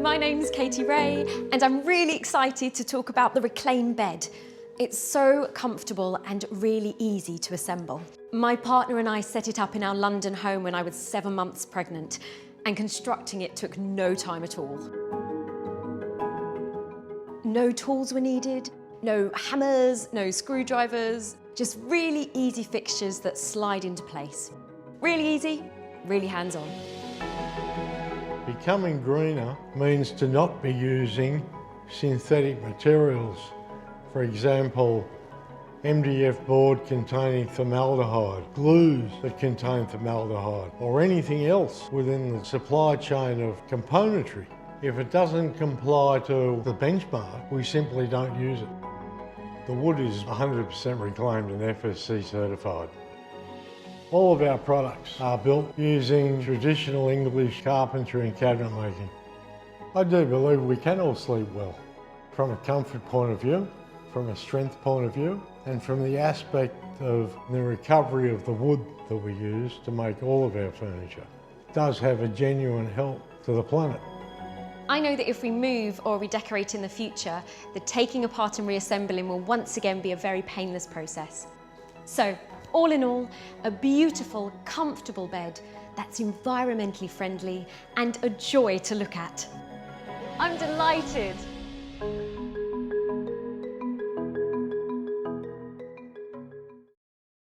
My name's Katie Ray, and I'm really excited to talk about the Reclaimed bed. It's so comfortable and really easy to assemble. My partner and I set it up in our London home when I was 7 months pregnant, and constructing it took no time at all. No tools were needed, no hammers, no screwdrivers, just really easy fixtures that slide into place. Really easy, really hands-on. Becoming greener means to not be using synthetic materials. For example, MDF board containing formaldehyde, glues that contain formaldehyde, or anything else within the supply chain of componentry. If it doesn't comply to the benchmark, we simply don't use it. The wood is 100% reclaimed and FSC certified. All of our products are built using traditional English carpentry and cabinet making. I do believe we can all sleep well, from a comfort point of view, from a strength point of view, and from the aspect of the recovery of the wood that we use to make all of our furniture. It does have a genuine help to the planet. I know that if we move or redecorate in the future, the taking apart and reassembling will once again be a very painless process. So, all in all, a beautiful, comfortable bed that's environmentally friendly and a joy to look at. I'm delighted.